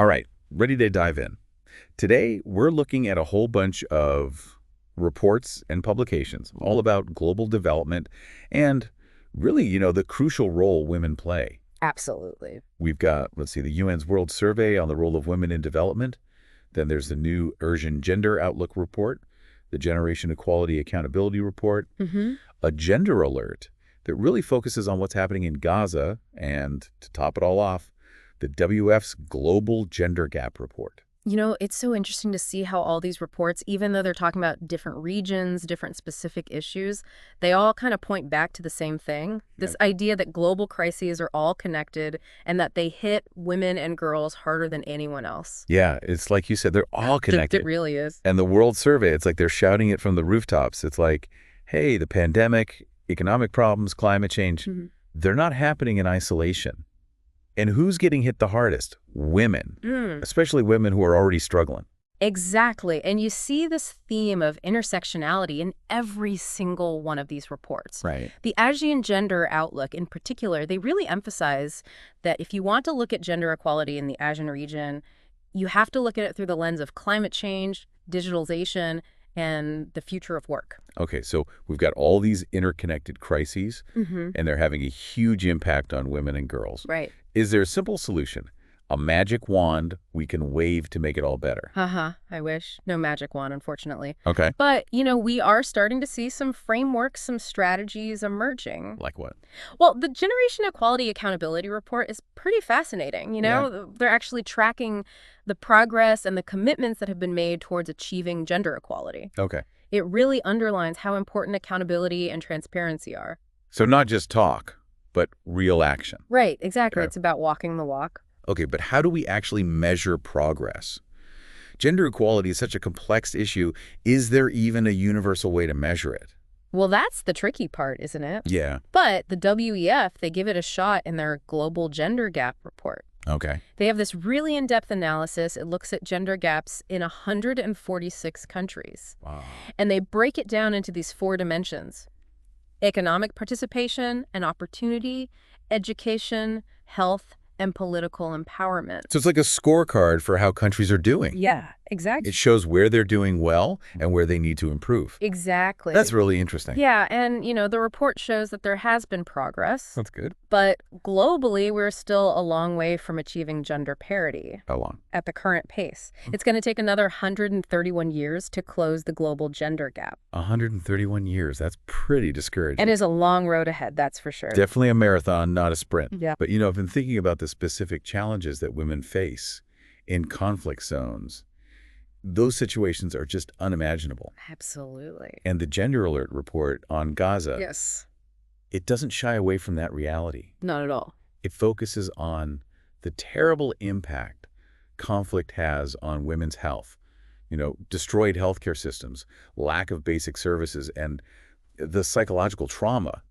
All right, ready to dive in. Today, we're looking at a whole bunch of reports and publications all about global development and really, the crucial role women play. Absolutely. We've got, let's see, the UN's World Survey on the role of women in development. Then there's the new Urgent Gender Outlook Report, the Generation Equality Accountability Report, a gender alert that really focuses on what's happening in Gaza, and to top it all off, the WF's Global Gender Gap Report. It's so interesting to see how all these reports, even though they're talking about different regions, different specific issues, they all kind of point back to the same thing. This idea that global crises are all connected and that they hit women and girls harder than anyone else. Yeah, it's like you said, they're all connected. It really is. And the World Survey, it's like they're shouting it from the rooftops. It's like, hey, the pandemic, economic problems, climate change, they're not happening in isolation. And who's getting hit the hardest? Women, especially women who are already struggling. Exactly. And you see this theme of intersectionality in every single one of these reports. Right. The Asian Gender Outlook in particular, they really emphasize that if you want to look at gender equality in the Asian region, you have to look at it through the lens of climate change, digitalization, and the future of work. Okay, so we've got all these interconnected crises, and they're having a huge impact on women and girls. Right. Is there a simple solution, a magic wand we can wave to make it all better? I wish. No magic wand, unfortunately. Okay. But, we are starting to see some frameworks, some strategies emerging. Like what? Well, the Generation Equality Accountability Report is pretty fascinating. They're actually tracking the progress and the commitments that have been made towards achieving gender equality. Okay. It really underlines how important accountability and transparency are. So not just talk, but real action. Right, exactly. Okay. It's about walking the walk. Okay, but how do we actually measure progress? Gender equality is such a complex issue. Is there even a universal way to measure it? Well, that's the tricky part, isn't it? Yeah. But the WEF, they give it a shot in their Global Gender Gap Report. Okay. They have this really in-depth analysis. It looks at gender gaps in 146 countries. Wow. And they break it down into these 4 dimensions: economic participation and opportunity, education, health, and political empowerment. So it's like a scorecard for how countries are doing. Yeah, exactly. It shows where they're doing well and where they need to improve. Exactly. That's really interesting. Yeah, and, the report shows that there has been progress. That's good. But globally, we're still a long way from achieving gender parity. How long? At the current pace. It's going to take another 131 years to close the global gender gap. 131 years. That's pretty discouraging. It is a long road ahead, that's for sure. Definitely a marathon, not a sprint. Yeah. But, I've been thinking about the specific challenges that women face in conflict zones. Those situations are just unimaginable. Absolutely. And the Gender Alert report on Gaza, Yes. it doesn't shy away from that reality. Not at all. It focuses on the terrible impact conflict has on women's health. Destroyed healthcare systems, lack of basic services, and the psychological trauma,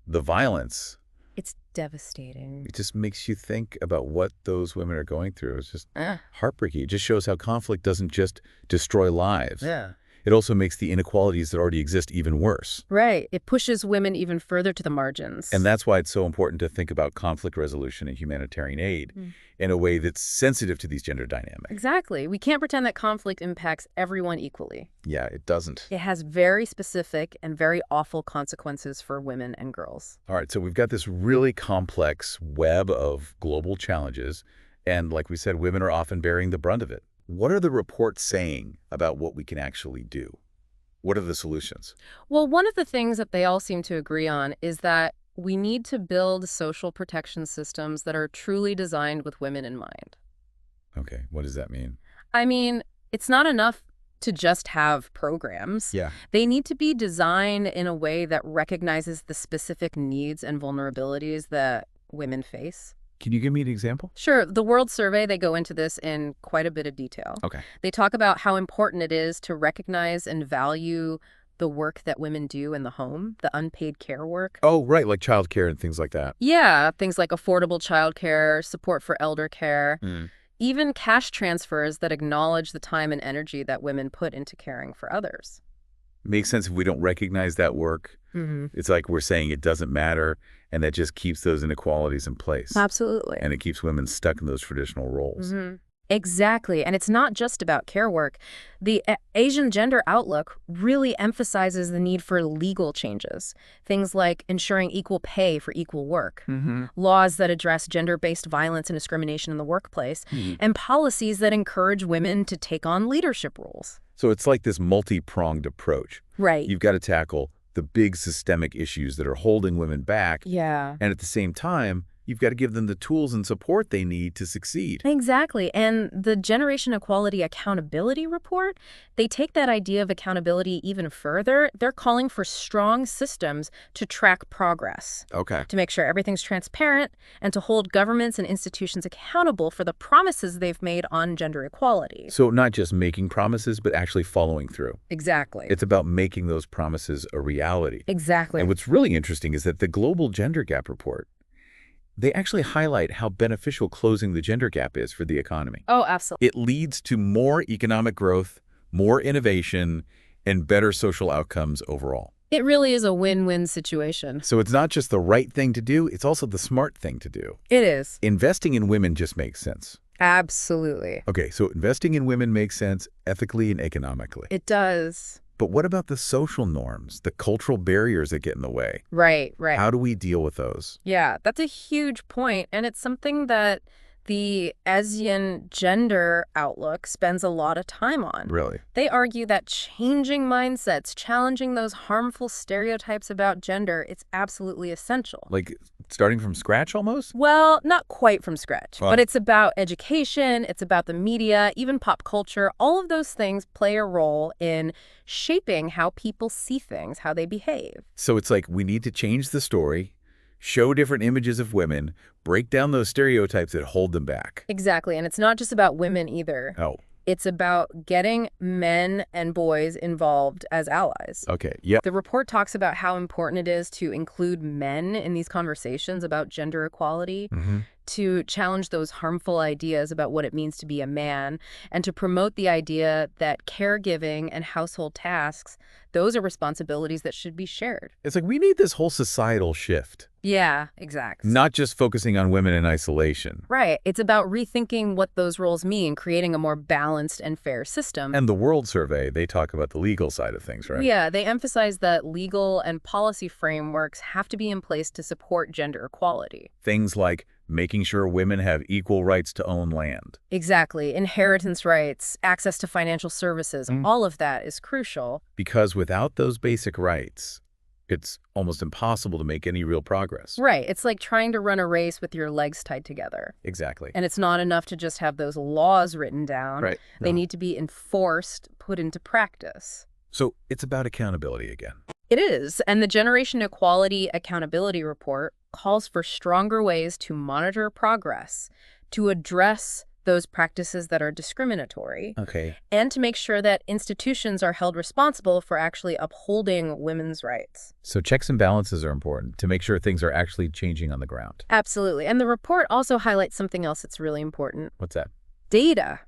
the violence. It's devastating. It just makes you think about what those women are going through. It's just heartbreaking. It just shows how conflict doesn't just destroy lives. Yeah. It also makes the inequalities that already exist even worse. Right. It pushes women even further to the margins. And that's why it's so important to think about conflict resolution and humanitarian aid in a way that's sensitive to these gender dynamics. Exactly. We can't pretend that conflict impacts everyone equally. Yeah, it doesn't. It has very specific and very awful consequences for women and girls. All right, so we've got this really complex web of global challenges, and like we said, women are often bearing the brunt of it. What are the reports saying about what we can actually do? What are the solutions? Well, one of the things that they all seem to agree on is that we need to build social protection systems that are truly designed with women in mind. Okay, what does that mean? I mean, it's not enough to just have programs. Yeah. They need to be designed in a way that recognizes the specific needs and vulnerabilities that women face. Can you give me an example? Sure. The World Survey, they go into this in quite a bit of detail. Okay. They talk about how important it is to recognize and value the work that women do in the home, the unpaid care work. Oh, right, like childcare and things like that. Yeah, things like affordable childcare, support for elder care, even cash transfers that acknowledge the time and energy that women put into caring for others. Makes sense if we don't recognize that work. It's like we're saying it doesn't matter, and that just keeps those inequalities in place. Absolutely. And it keeps women stuck in those traditional roles. Exactly. And it's not just about care work. The Asian Gender Outlook really emphasizes the need for legal changes. Things like ensuring equal pay for equal work, laws that address gender-based violence and discrimination in the workplace, and policies that encourage women to take on leadership roles. So it's like this multi-pronged approach. Right. You've got to tackle the big systemic issues that are holding women back. Yeah. And at the same time, you've got to give them the tools and support they need to succeed. Exactly. And the Generation Equality Accountability Report, they take that idea of accountability even further. They're calling for strong systems to track progress, Okay. to make sure everything's transparent, and to hold governments and institutions accountable for the promises they've made on gender equality. So not just making promises, but actually following through. Exactly. It's about making those promises a reality. Exactly. And what's really interesting is that the Global Gender Gap Report, they actually highlight how beneficial closing the gender gap is for the economy. Oh, absolutely. It leads to more economic growth, more innovation, and better social outcomes overall. It really is a win-win situation. So it's not just the right thing to do, it's also the smart thing to do. It is. Investing in women just makes sense. Absolutely. Okay, so investing in women makes sense ethically and economically. It does. But what about the social norms, the cultural barriers that get in the way? Right, right. How do we deal with those? Yeah, that's a huge point, and it's something that the ASEAN Gender Outlook spends a lot of time on. Really? They argue that changing mindsets, challenging those harmful stereotypes about gender, it's absolutely essential. Like starting from scratch almost? Well, not quite from scratch, Wow. but it's about education, it's about the media, even pop culture. All of those things play a role in shaping how people see things, how they behave. So it's like we need to change the story, show different images of women, break down those stereotypes that hold them back. Exactly, and it's not just about women either. Oh, It's about getting men and boys involved as allies. okay. Yep. The report talks about how important it is to include men in these conversations about gender equality, to challenge those harmful ideas about what it means to be a man, and to promote the idea that caregiving and household tasks, those are responsibilities that should be shared. It's like we need this whole societal shift, Yeah, exactly. not just focusing on women in isolation. Right. It's about rethinking what those roles mean, creating a more balanced and fair system. And the World Survey, they talk about the legal side of things, right? Yeah, they emphasize that legal and policy frameworks have to be in place to support gender equality. Things like making sure women have equal rights to own land. Exactly. Inheritance rights, access to financial services, all of that is crucial. Because without those basic rights, it's almost impossible to make any real progress. Right. It's like trying to run a race with your legs tied together. Exactly. And it's not enough to just have those laws written down. Right. They No. need to be enforced, put into practice. So it's about accountability again. It is, and the Generation Equality Accountability Report calls for stronger ways to monitor progress, to address those practices that are discriminatory, Okay. and to make sure that institutions are held responsible for actually upholding women's rights. So checks and balances are important to make sure things are actually changing on the ground. Absolutely. And the report also highlights something else that's really important. What's that? Data.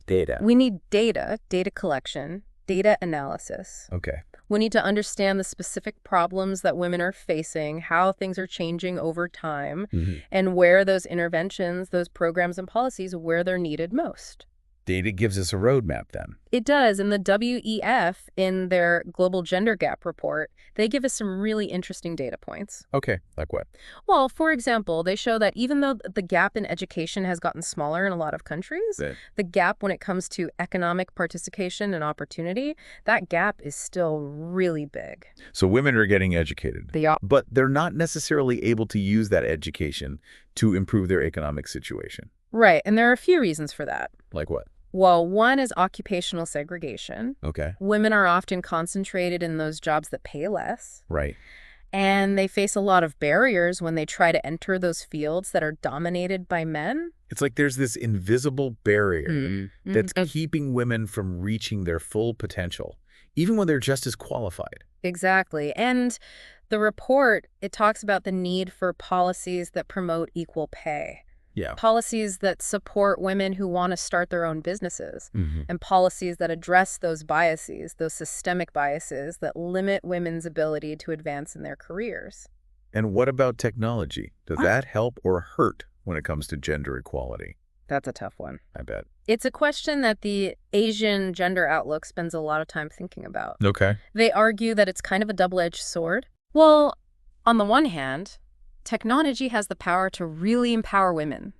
Data. We need data collection, data analysis. Okay. We need to understand the specific problems that women are facing, how things are changing over time, and where those interventions, those programs and policies, where they're needed most. Data gives us a roadmap then. It does. And the WEF, in their Global Gender Gap Report, they give us some really interesting data points. Okay. Like what? Well, for example, they show that even though the gap in education has gotten smaller in a lot of countries, the gap when it comes to economic participation and opportunity, that gap is still really big. So women are getting educated, They are. but they're not necessarily able to use that education to improve their economic situation. Right. And there are a few reasons for that. Like what? Well, one is occupational segregation. Okay. Women are often concentrated in those jobs that pay less, Right. and they face a lot of barriers when they try to enter those fields that are dominated by men. It's like there's this invisible barrier that's keeping women from reaching their full potential, even when they're just as qualified. Exactly. And the report, it talks about the need for policies that promote equal pay. Yeah. Policies that support women who want to start their own businesses, and policies that address those biases, those systemic biases that limit women's ability to advance in their careers. And what about technology? Does that help or hurt when it comes to gender equality? That's a tough one. I bet. It's a question that the Asian gender outlook spends a lot of time thinking about. Okay. They argue that it's kind of a double-edged sword. Well, on the one hand, technology has the power to really empower women,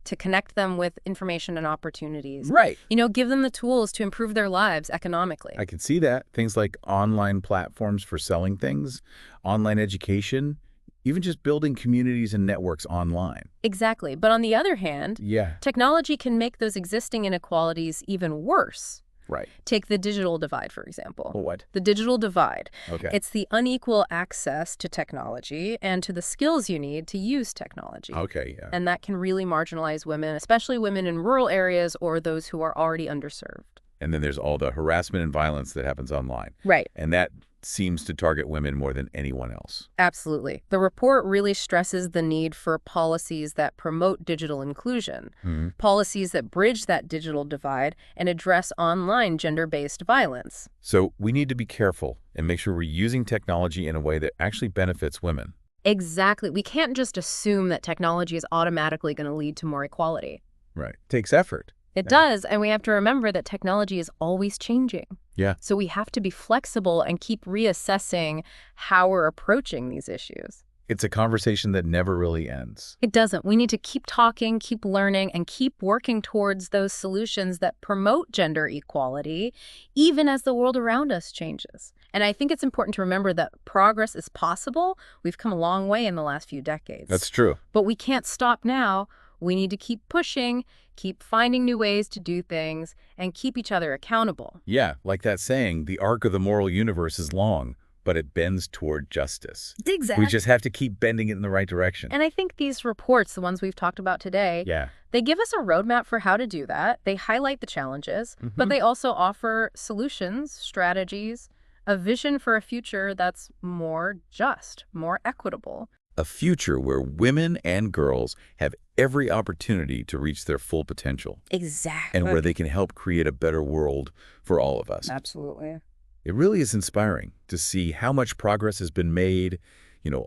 to connect them with information and opportunities. Right. Give them the tools to improve their lives economically. I can see that. Things like online platforms for selling things, online education, even just building communities and networks online. Exactly. But on the other hand, Yeah. technology can make those existing inequalities even worse. Right. Take the digital divide, for example. What? The digital divide. Okay. It's the unequal access to technology and to the skills you need to use technology. Okay, yeah. And that can really marginalize women, especially women in rural areas or those who are already underserved. And then there's all the harassment and violence that happens online. Right. And that seems to target women more than anyone else. Absolutely. The report really stresses the need for policies that promote digital inclusion, policies that bridge that digital divide and address online gender-based violence. So we need to be careful and make sure we're using technology in a way that actually benefits women. Exactly. We can't just assume that technology is automatically going to lead to more equality. Right. Takes effort. It does, and we have to remember that technology is always changing. Yeah. So we have to be flexible and keep reassessing how we're approaching these issues. It's a conversation that never really ends. It doesn't. We need to keep talking, keep learning, and keep working towards those solutions that promote gender equality, even as the world around us changes. And I think it's important to remember that progress is possible. We've come a long way in the last few decades. That's true. But we can't stop now. We need to keep pushing, keep finding new ways to do things, and keep each other accountable. Yeah, like that saying, the arc of the moral universe is long, but it bends toward justice. Exactly. We just have to keep bending it in the right direction. And I think these reports, the ones we've talked about today, they give us a roadmap for how to do that. They highlight the challenges, but they also offer solutions, strategies, a vision for a future that's more just, more equitable. A future where women and girls have every opportunity to reach their full potential. Exactly. And where they can help create a better world for all of us. Absolutely. It really is inspiring to see how much progress has been made,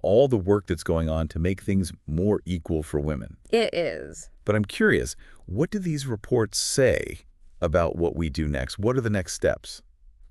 all the work that's going on to make things more equal for women. It is. But I'm curious, what do these reports say about what we do next? What are the next steps?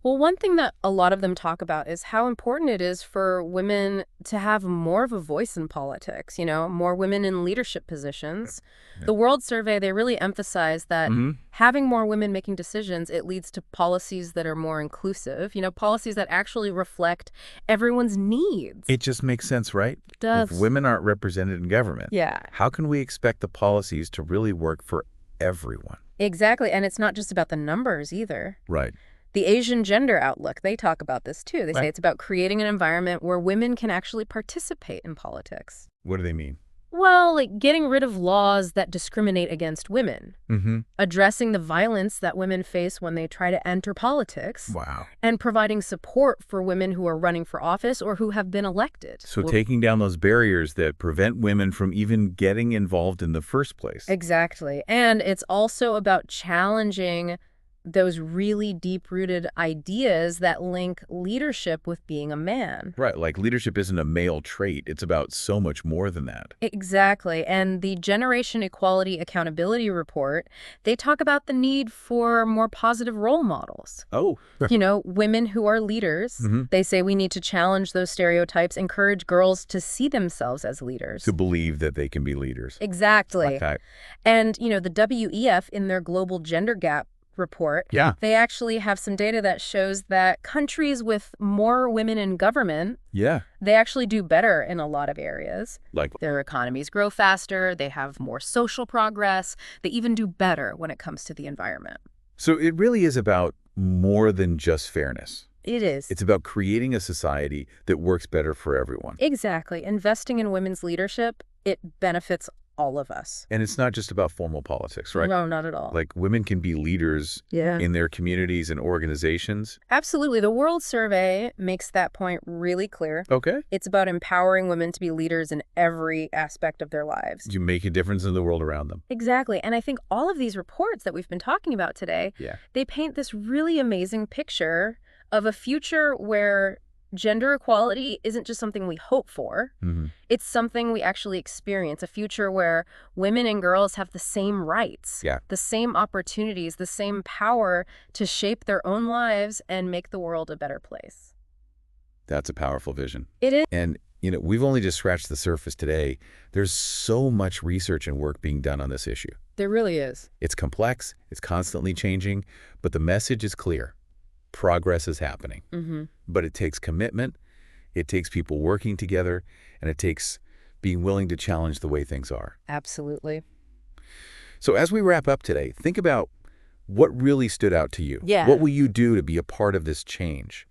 Well, one thing that a lot of them talk about is how important it is for women to have more of a voice in politics, more women in leadership positions. Yeah. The World Survey, they really emphasize that having more women making decisions, it leads to policies that are more inclusive, policies that actually reflect everyone's needs. It just makes sense, right? It does. If women aren't represented in government, how can we expect the policies to really work for everyone? Exactly. And it's not just about the numbers either. Right. The Asian gender outlook, they talk about this too. They say it's about creating an environment where women can actually participate in politics. What do they mean? Well, like getting rid of laws that discriminate against women, addressing the violence that women face when they try to enter politics, and providing support for women who are running for office or who have been elected. So taking down those barriers that prevent women from even getting involved in the first place. Exactly. And it's also about challenging those really deep-rooted ideas that link leadership with being a man. Right, like leadership isn't a male trait. It's about so much more than that. Exactly. And the Generation Equality Accountability Report, they talk about the need for more positive role models. Oh. Women who are leaders. They say we need to challenge those stereotypes, encourage girls to see themselves as leaders. To believe that they can be leaders. Exactly. Okay. And, the WEF in their Global Gender Gap report, they actually have some data that shows that countries with more women in government, they actually do better in a lot of areas. Like their economies grow faster, they have more social progress, they even do better when it comes to the environment. So it really is about more than just fairness. It is. It's about creating a society that works better for everyone. Exactly. Investing in women's leadership, it benefits all of us. And it's not just about formal politics, right? No, not at all. Like women can be leaders in their communities and organizations. Absolutely. The World Survey makes that point really clear. Okay. It's about empowering women to be leaders in every aspect of their lives. You make a difference in the world around them. Exactly. And I think all of these reports that we've been talking about today, they paint this really amazing picture of a future where Gender equality isn't just something we hope for. Hmm. It's something we actually experience, a future where women and girls have the same rights, Yeah, the same opportunities, the same power to shape their own lives and make the world a better place. that's a powerful vision. It is. And, we've only just scratched the surface today. There's so much research and work being done on this issue. There really is. It's complex, it's constantly changing, but the message is clear. Progress is happening. Mm-hmm. But it takes commitment, it takes people working together, and it takes being willing to challenge the way things are. Absolutely. So as we wrap up today, think about what really stood out to you. Yeah. What will you do to be a part of this change?